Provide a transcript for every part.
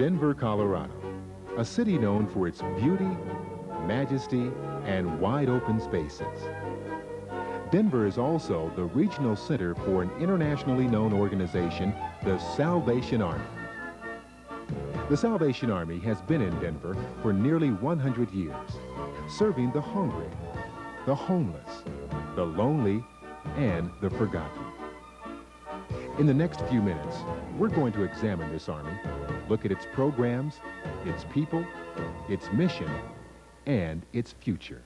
Denver, Colorado, a city known for its beauty, majesty, and wide open spaces. Denver is also the regional center for an internationally known organization, the Salvation Army. The Salvation Army has been in Denver for nearly 100 years, serving the hungry, the homeless, the lonely, and the forgotten. In the next few minutes, we're going to examine this army, look at its programs, its people, its mission, and its future.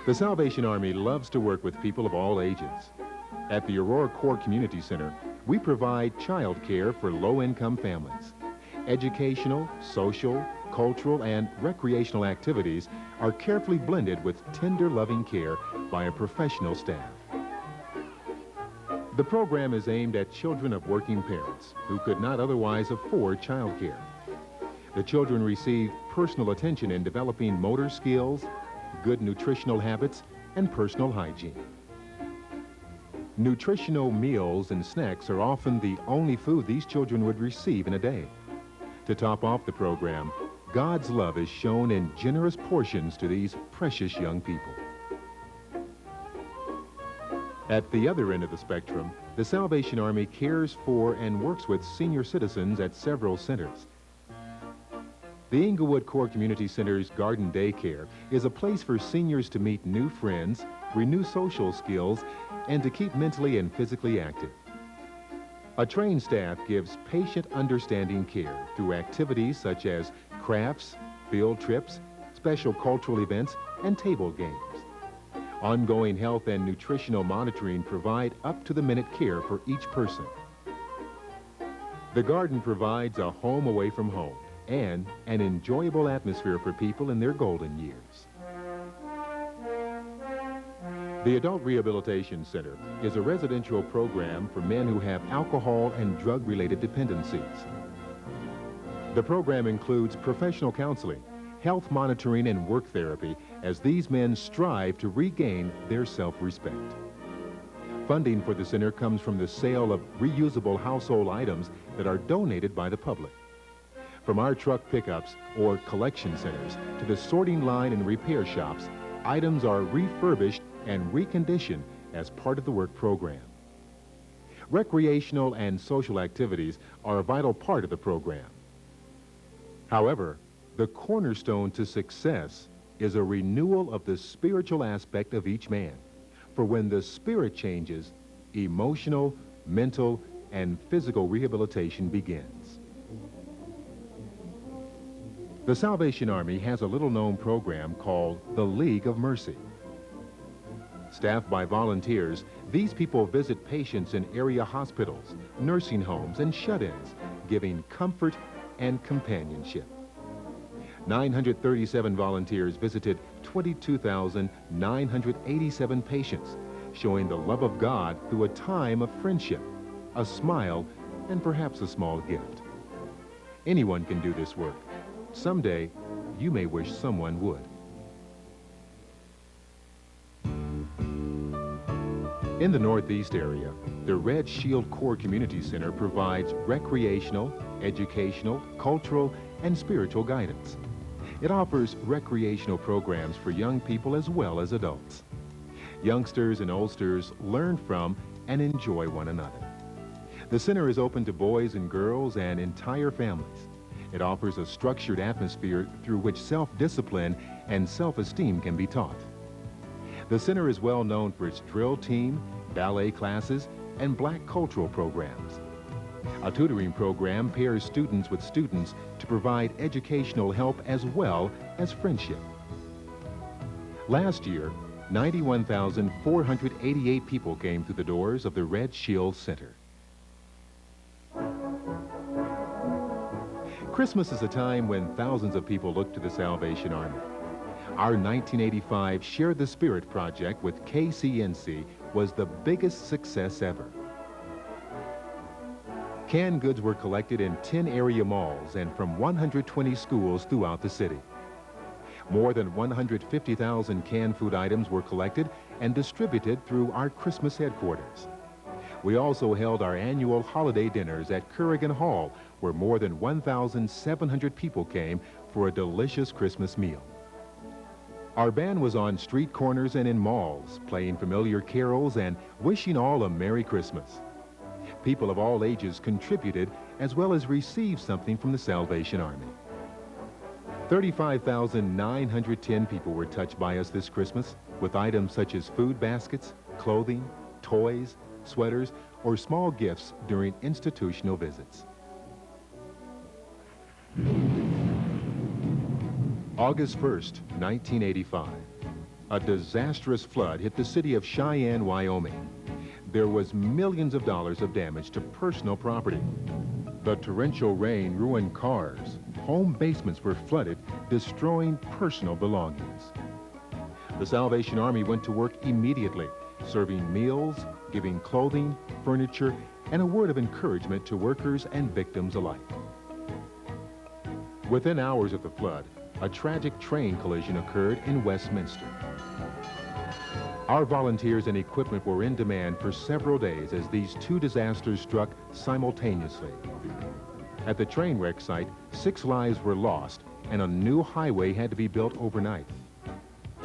The Salvation Army loves to work with people of all ages. At the Aurora Corps Community Center, we provide child care for low-income families. Educational, social, cultural, and recreational activities are carefully blended with tender, loving care by a professional staff. The program is aimed at children of working parents who could not otherwise afford child care. The children receive personal attention in developing motor skills, good nutritional habits, and personal hygiene. Nutritional meals and snacks are often the only food these children would receive in a day. To top off the program, God's love is shown in generous portions to these precious young people. At the other end of the spectrum, the Salvation Army cares for and works with senior citizens at several centers. The Englewood Corps Community Center's Garden Daycare is a place for seniors to meet new friends, renew social skills, and to keep mentally and physically active. A trained staff gives patient understanding care through activities such as crafts, field trips, special cultural events, and table games. Ongoing health and nutritional monitoring provide up-to-the-minute care for each person. The garden provides a home away from home and an enjoyable atmosphere for people in their golden years. The Adult Rehabilitation Center is a residential program for men who have alcohol and drug-related dependencies. The program includes professional counseling, health monitoring, and work therapy as these men strive to regain their self-respect. Funding for the center comes from the sale of reusable household items that are donated by the public. From our truck pickups or collection centers to the sorting line and repair shops, items are refurbished and reconditioned as part of the work program. Recreational and social activities are a vital part of the program. However, the cornerstone to success is a renewal of the spiritual aspect of each man. For when the spirit changes, emotional, mental, and physical rehabilitation begins. The Salvation Army has a little-known program called the League of Mercy. Staffed by volunteers, these people visit patients in area hospitals, nursing homes, and shut-ins, giving comfort and companionship. 937 volunteers visited 22,987 patients, showing the love of God through a time of friendship, a smile, and perhaps a small gift. Anyone can do this work. Someday, you may wish someone would. In the Northeast area, the Red Shield Corps Community Center provides recreational, educational, cultural, and spiritual guidance. It offers recreational programs for young people as well as adults. Youngsters and oldsters learn from and enjoy one another. The center is open to boys and girls and entire families. It offers a structured atmosphere through which self-discipline and self-esteem can be taught. The center is well known for its drill team, ballet classes, and black cultural programs. A tutoring program pairs students with students to provide educational help as well as friendship. Last year, 91,488 people came through the doors of the Red Shield Center. Christmas is a time when thousands of people look to the Salvation Army. Our 1985 Share the Spirit project with KCNC was the biggest success ever. Canned goods were collected in 10 area malls and from 120 schools throughout the city. More than 150,000 canned food items were collected and distributed through our Christmas headquarters. We also held our annual holiday dinners at Currigan Hall, where more than 1,700 people came for a delicious Christmas meal. Our band was on street corners and in malls, playing familiar carols and wishing all a Merry Christmas. People of all ages contributed as well as received something from the Salvation Army. 35,910 people were touched by us this Christmas with items such as food baskets, clothing, toys, sweaters, or small gifts during institutional visits. August 1st, 1985. A disastrous flood hit the city of Cheyenne, Wyoming. There was millions of dollars of damage to personal property. The torrential rain ruined cars. Home basements were flooded, destroying personal belongings. The Salvation Army went to work immediately, serving meals, giving clothing, furniture, and a word of encouragement to workers and victims alike. Within hours of the flood, a tragic train collision occurred in Westminster. Our volunteers and equipment were in demand for several days as these two disasters struck simultaneously. At the train wreck site, 6 lives were lost and a new highway had to be built overnight.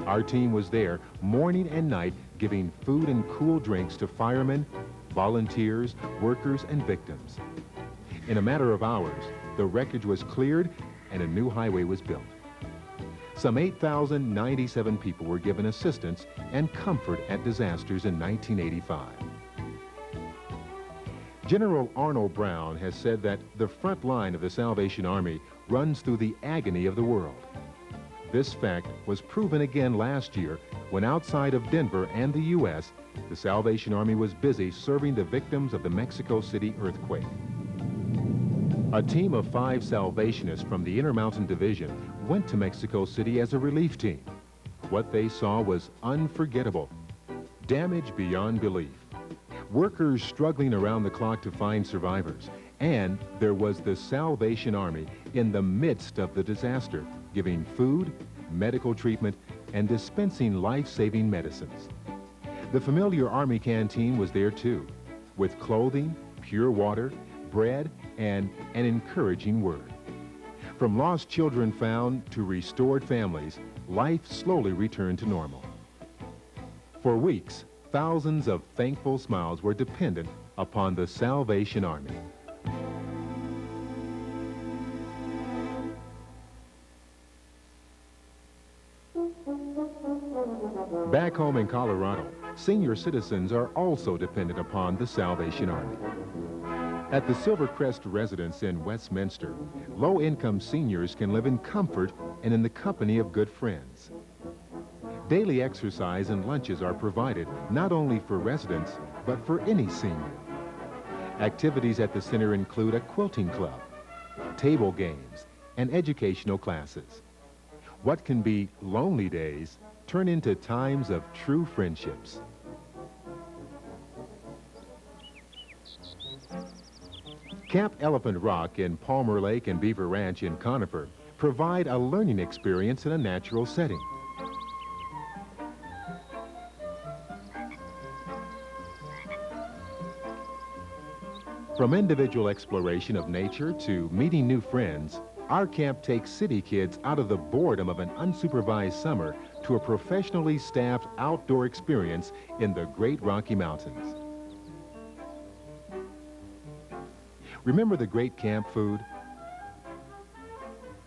Our team was there morning and night giving food and cool drinks to firemen, volunteers, workers, and victims. In a matter of hours, the wreckage was cleared and a new highway was built. Some 8,097 people were given assistance and comfort at disasters in 1985. General Arnold Brown has said that the front line of the Salvation Army runs through the agony of the world. This fact was proven again last year when outside of Denver and the U.S., the Salvation Army was busy serving the victims of the Mexico City earthquake. A team of 5 Salvationists from the Intermountain Division went to Mexico City as a relief team. What they saw was unforgettable. Damage beyond belief. Workers struggling around the clock to find survivors. And there was the Salvation Army in the midst of the disaster, giving food, medical treatment, and dispensing life-saving medicines. The familiar Army canteen was there too, with clothing, pure water, bread, and an encouraging word. From lost children found to restored families, life slowly returned to normal. For weeks, thousands of thankful smiles were dependent upon the Salvation Army. Back home in Colorado, senior citizens are also dependent upon the Salvation Army. At the Silvercrest residence in Westminster, low-income seniors can live in comfort and in the company of good friends. Daily exercise and lunches are provided not only for residents, but for any senior. Activities at the center include a quilting club, table games, and educational classes. What can be lonely days turn into times of true friendships. Camp Elephant Rock in Palmer Lake and Beaver Ranch in Conifer provide a learning experience in a natural setting. From individual exploration of nature to meeting new friends, our camp takes city kids out of the boredom of an unsupervised summer to a professionally staffed outdoor experience in the Great Rocky Mountains. Remember the great camp food?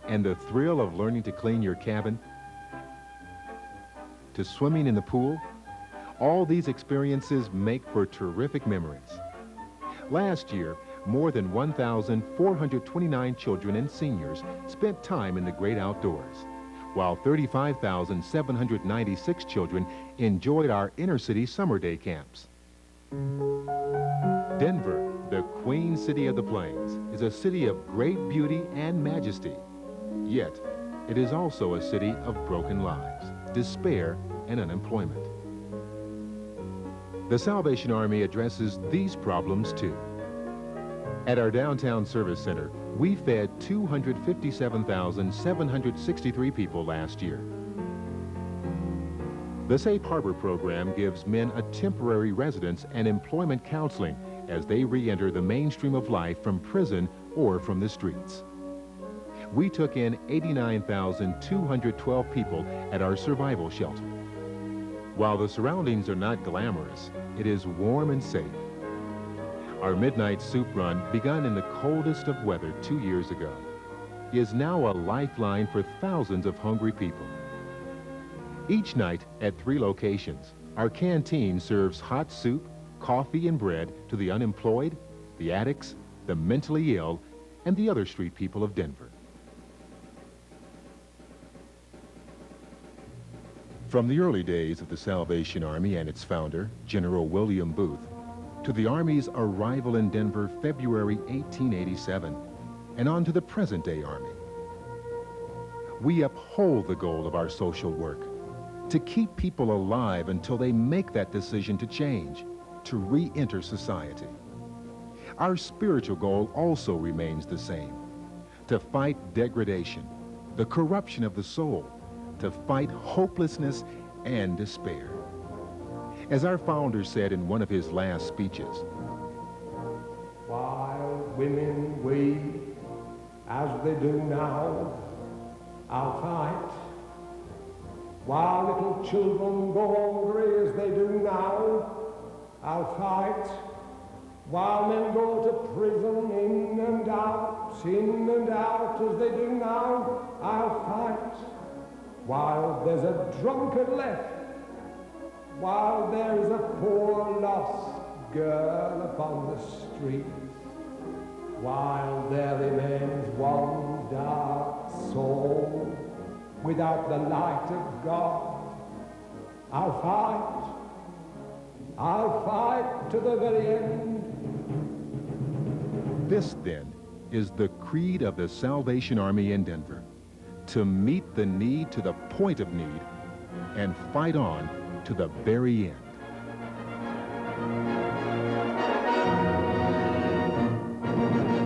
And the thrill of learning to clean your cabin? To swimming in the pool? All these experiences make for terrific memories. Last year, more than 1,429 children and seniors spent time in the great outdoors, while 35,796 children enjoyed our inner-city summer day camps. Denver, the Queen City of the Plains, is a city of great beauty and majesty. Yet, it is also a city of broken lives, despair, and unemployment. The Salvation Army addresses these problems too. At our downtown service center, we fed 257,763 people last year. The Safe Harbor program gives men a temporary residence and employment counseling as they re-enter the mainstream of life from prison or from the streets. We took in 89,212 people at our survival shelter. While the surroundings are not glamorous, it is warm and safe. Our midnight soup run, begun in the coldest of weather 2 years ago, is now a lifeline for thousands of hungry people. Each night at 3 locations, our canteen serves hot soup, coffee, and bread to the unemployed, the addicts, the mentally ill, and the other street people of Denver. From the early days of the Salvation Army and its founder, General William Booth, to the Army's arrival in Denver February 1887, and on to the present-day Army, we uphold the goal of our social work, to keep people alive until they make that decision to change, to re-enter society. Our spiritual goal also remains the same, to fight degradation, the corruption of the soul, to fight hopelessness and despair. As our founder said in one of his last speeches, "While women weep as they do now, I'll fight. While little children go hungry as they do now, I'll fight. While men go to prison in and out as they do now, I'll fight. While there's a drunkard left, while there is a poor lost girl upon the streets, while there remains one dark soul without the light of God, I'll fight. I'll fight to the very end." This, then, is the creed of the Salvation Army in Denver: to meet the need to the point of need and fight on to the very end.